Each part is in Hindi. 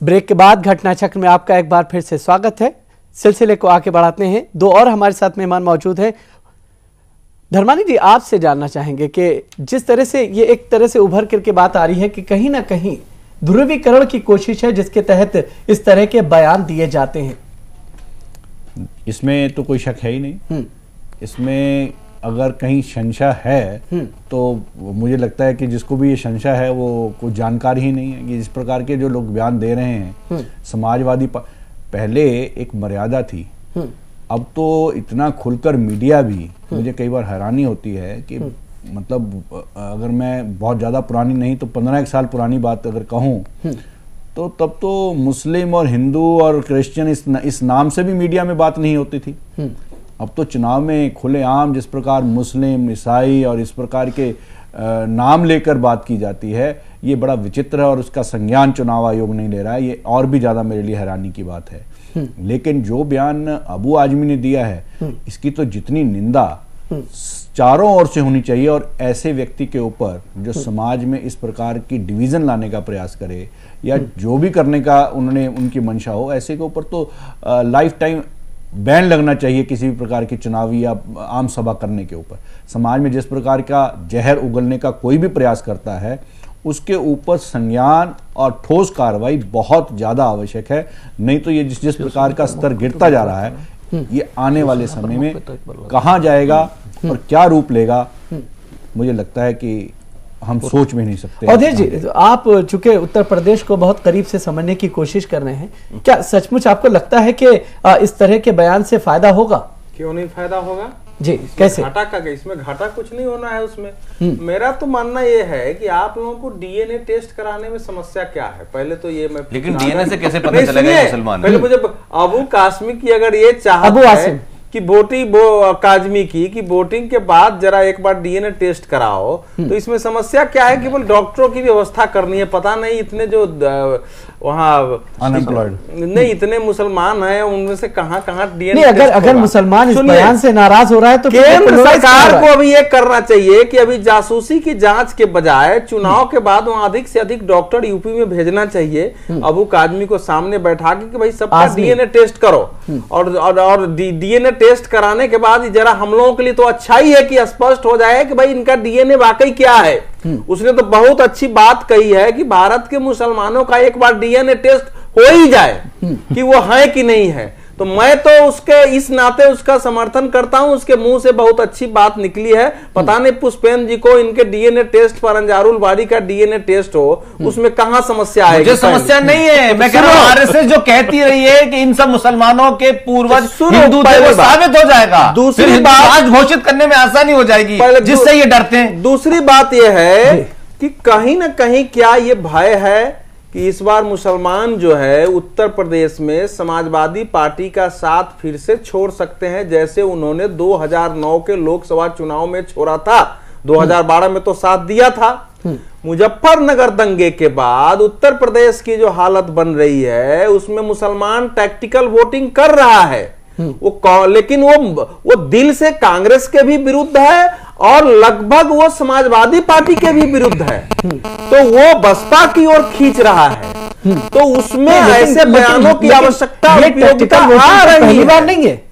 ब्रेक के बाद घटना चक्र में आपका एक बार फिर से स्वागत है। सिलसिले को आगे बढ़ाते हैं। दो और हमारे साथ मेहमान मौजूद हैं। धर्मानी जी, आपसे जानना चाहेंगे कि जिस तरह से ये एक तरह से उभर करके बात आ रही है कि कहीं ना कहीं ध्रुवीकरण की कोशिश है जिसके तहत इस तरह के बयान दिए जाते हैं, इसमें तो कोई शक है ही नहीं। इसमें अगर कहीं संशय है तो मुझे लगता है कि जिसको भी ये संशय है वो कुछ जानकारी ही नहीं है कि इस प्रकार के जो लोग बयान दे रहे हैं समाजवादी पहले एक मर्यादा थी, अब तो इतना खुलकर मीडिया भी, मुझे कई बार हैरानी होती है कि मतलब अगर मैं बहुत ज़्यादा पुरानी नहीं तो 15 साल पुरानी बात अगर कहूँ तो तब तो मुस्लिम और हिंदू और क्रिश्चियन इस नाम से भी मीडिया में बात नहीं होती थी। अब तो चुनाव में खुलेआम जिस प्रकार मुस्लिम, ईसाई और इस प्रकार के नाम लेकर बात की जाती है, ये बड़ा विचित्र है और उसका संज्ञान चुनाव आयोग नहीं ले रहा है। ये और भी ज़्यादा मेरे लिए हैरानी की बात है। लेकिन जो बयान अबू आजमी ने दिया है, इसकी तो जितनी निंदा चारों ओर से होनी चाहिए और ऐसे व्यक्ति के ऊपर जो समाज में इस प्रकार की डिवीजन लाने का प्रयास करे या जो भी करने का उन्होंने उनकी मंशा हो, ऐसे के ऊपर तो लाइफ टाइम बैन लगना चाहिए किसी भी प्रकार की चुनावी या आम सभा करने के ऊपर। समाज में जिस प्रकार का जहर उगलने का कोई भी प्रयास करता है उसके ऊपर संज्ञान और ठोस कार्रवाई बहुत ज्यादा आवश्यक है। नहीं तो ये जिस प्रकार का स्तर गिरता जा रहा है, ये आने वाले समय में कहां जाएगा और क्या रूप लेगा, मुझे लगता है कि हम सोच में नहीं सकते। अवधेश जी, तो आप चूंकि उत्तर प्रदेश को बहुत करीब से समझने की कोशिश कर रहे हैं, क्या सचमुच आपको लगता है कि इस तरह के बयान से फायदा होगा? क्यों नहीं फायदा होगा जी, कैसे? घाटा का, इसमें घाटा कुछ नहीं होना है उसमें। मेरा तो मानना ये है कि आप लोगों को डीएनए टेस्ट कराने में समस्या क्या है, पहले तो ये मैं, लेकिन डीएनए से कैसे पता चलेगा ये मुसलमान? पहले मुझे अबू कासमी की अगर ये चाहत है कि काजमी की वोटिंग के बाद जरा एक बार डीएनए टेस्ट कराओ, तो इसमें समस्या क्या है? केवल डॉक्टरों की व्यवस्था करनी है। पता नहीं इतने जो वहाँ अनएम्प्लॉयड नहीं, इतने मुसलमान हैं, उनमें से कहाँ डीएनए अगर मुसलमान इस बयान से नाराज हो रहा है तो केंद्र सरकार को अभी ये करना चाहिए कि अभी जासूसी की जांच के बजाय चुनाव के बाद वहाँ अधिक से अधिक डॉक्टर यूपी में भेजना चाहिए। अबू काजमी को सामने बैठा के भाई सबका डीएनए टेस्ट करो और डीएनए टेस्ट कराने के बाद जरा हम लोगों के लिए तो अच्छा ही है कि स्पष्ट हो जाए कि भाई इनका डीएनए वाकई क्या है। उसने तो बहुत अच्छी बात कही है कि भारत के मुसलमानों का एक बार डीएनए टेस्ट हो ही जाए कि वो है कि नहीं है। तो मैं तो उसके इस नाते उसका समर्थन करता हूं। उसके मुंह से बहुत अच्छी बात निकली है। पता नहीं पुष्पेंद्र जी को इनके डीएनए टेस्ट पर अंजारुल बाड़ी का डीएनए टेस्ट हो, उसमें कहां समस्या आएगी? मुझे समस्या नहीं है। मैं कह रहा हूं आरएसएस जो कहती रही है कि इन सब मुसलमानों के पूर्वज हिंदू थे, वो साबित हो जाएगा। दूसरी बात घोषित करने में आसानी हो जाएगी जिससे ये डरते हैं। दूसरी बात यह है कि कहीं ना कहीं क्या ये भय है कि इस बार मुसलमान जो है उत्तर प्रदेश में समाजवादी पार्टी का साथ फिर से छोड़ सकते हैं, जैसे उन्होंने 2009 के लोकसभा चुनाव में छोड़ा था। 2012 में तो साथ दिया था। मुजफ्फरनगर दंगे के बाद उत्तर प्रदेश की जो हालत बन रही है उसमें मुसलमान टैक्टिकल वोटिंग कर रहा है। लेकिन वो दिल से कांग्रेस के भी विरुद्ध है और लगभग वो समाजवादी पार्टी के भी विरुद्ध है, तो वो बसपा की ओर खींच रहा है। तो उसमें ऐसे बयानों की आवश्यकता आ रही बार नहीं है।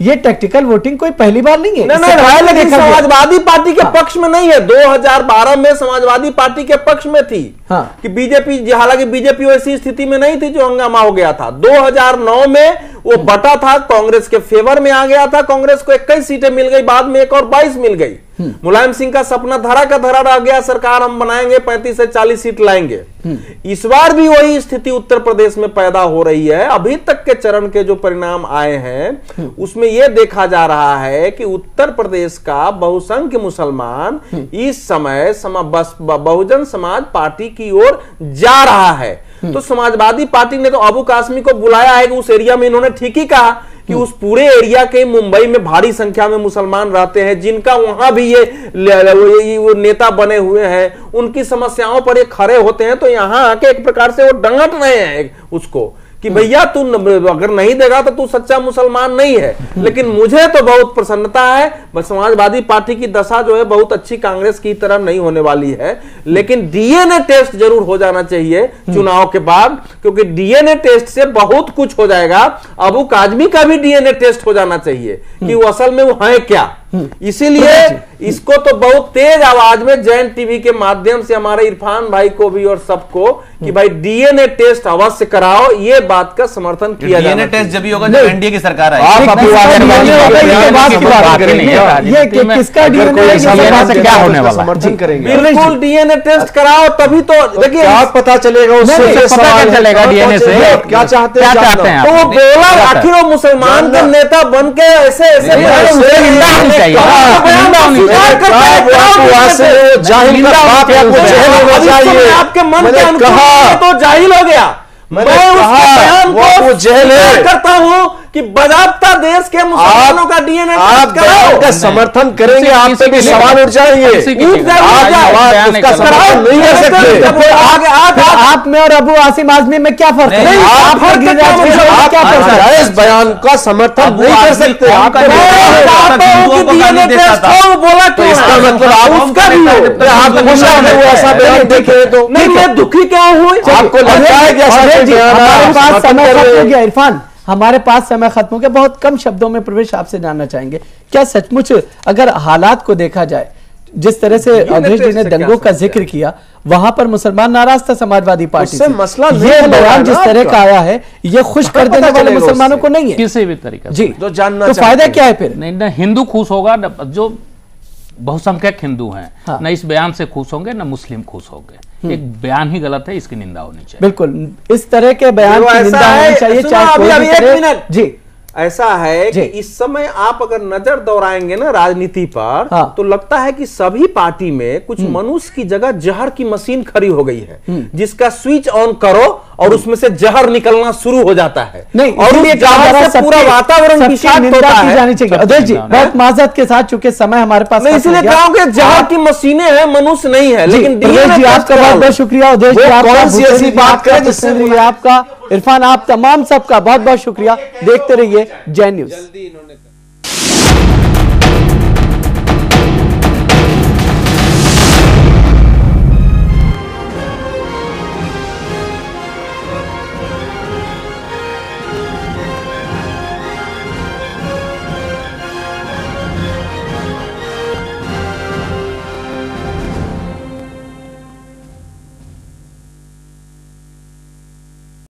ये टैक्टिकल वोटिंग कोई पहली बार नहीं है। नहीं, समाजवादी पार्टी के पक्ष में नहीं है। 2012 में समाजवादी पार्टी के पक्ष में थी कि बीजेपी, हालांकि बीजेपी वैसी स्थिति में नहीं थी जो हंगामा हो गया था। 2009 में वो बटा था, कांग्रेस के फेवर में आ गया था। कांग्रेस को 21 सीटें मिल गई, बाद में एक और 22 मिल गई। मुलायम सिंह का सपना धरा का धरा रह गया, सरकार हम बनाएंगे, 35 से 40 सीट लाएंगे। इस बार भी वही स्थिति उत्तर प्रदेश में पैदा हो रही है। अभी तक के चरण के जो परिणाम आए हैं उसमें यह देखा जा रहा है कि उत्तर प्रदेश का बहुसंख्य मुसलमान इस समय बहुजन समाज पार्टी की ओर जा रहा है। तो समाजवादी पार्टी ने तो अबू कासमी को बुलाया है कि उस एरिया में, इन्होंने ठीक ही कहा कि उस पूरे एरिया के मुंबई में भारी संख्या में मुसलमान रहते हैं, जिनका वहां भी ये नेता बने हुए हैं, उनकी समस्याओं पर ये खड़े होते हैं। तो यहाँ आके एक प्रकार से वो डंगट रहे हैं उसको कि भैया तू अगर नहीं देगा तो तू सच्चा मुसलमान नहीं है। लेकिन मुझे तो बहुत प्रसन्नता है, समाजवादी पार्टी की दशा जो है बहुत अच्छी कांग्रेस की तरह नहीं होने वाली है, लेकिन डीएनए टेस्ट जरूर हो जाना चाहिए चुनाव के बाद, क्योंकि डीएनए टेस्ट से बहुत कुछ हो जाएगा। अबू काजमी का भी डीएनए टेस्ट हो जाना चाहिए कि वो असल में वो है क्या। इसीलिए इसको तो बहुत तेज आवाज में जैन टीवी के माध्यम से हमारे इरफान भाई को भी और सबको कि भाई डीएनए टेस्ट अवश्य कराओ, ये बात का समर्थन किया जाए। डीएनए टेस्ट जब भी होगा जब एनडीए की सरकार आएगी। क्या होने वाला, समर्थन करेंगे। बिल्कुल डीएनए टेस्ट कराओ, तभी तो देखिए पता चलेगा, उससे पता चलेगा डीएनए से क्या चाहते हैं। तो वो बोला आखिर वो मुसलमान का नेता बन के ऐसे आपके मन के अनुसार तो जाहिल हो गया। मैं उस बयान को जेल करता हूं कि बजाबता देश के मुसलमानों का डीएनए टेस्ट कराओ। का समर्थन करेंगे, आप पे भी सवाल उठ जाएंगे। उसका समर्थन नहीं कर सकते। आप में और अबू आसिम आजमी में क्या फर्क है? आप क्या फर्क है? इस बयान का समर्थन नहीं कर सकते। बोला तो इसका मतलब आप उसका भी हो, ऐसा बयान देखे तो नहीं। मैं दुखी क्यों हूँ? आपको लगता है कि हमारे पास समय खत्म हो गया इरफान, हमारे पास समय खत्म हो गया। बहुत कम शब्दों में प्रवेश आपसे जानना चाहेंगे, क्या सचमुच अगर हालात को देखा जाए, जिस तरह से अवधेश जी ने दंगों का जिक्र किया, वहां पर मुसलमान नाराज था समाजवादी पार्टी से। मसला ये बयान जिस तरह का आया है, ये खुश कर देने वाले मुसलमानों को नहीं है किसी भी तरीके जी। तो जानना, तो फायदा क्या है फिर? नहीं ना हिंदू खुश होगा, जो बहुसंख्यक हिंदू हैं हाँ। न इस बयान से खुश होंगे न मुस्लिम खुश होंगे। एक बयान ही गलत है, इसकी निंदा होनी चाहिए। बिल्कुल इस तरह के बयान की निंदा होनी चाहिए, चाहे कोई भी करे। जी ऐसा है कि इस समय आप अगर नजर दौड़ाएंगे ना राजनीति पर हाँ। तो लगता है कि सभी पार्टी में कुछ मनुष्य की जगह जहर की मशीन खड़ी हो गई है, जिसका स्विच ऑन करो और उसमें से जहर निकलना शुरू हो जाता है। नहीं, और से पूरा वातावरण विषाक्त होता है। जानी चाहिए। अवधेश जी बहुत माजरत के साथ, चूंकि समय हमारे पास नहीं, इसलिए कहूंगा जहर की मशीनें हैं, मनुष्य नहीं है। लेकिन आपका बहुत बहुत शुक्रिया अवधेश जी, आपका, इरफान आप तमाम सबका बहुत बहुत शुक्रिया। देखते रहिए जैन न्यूज।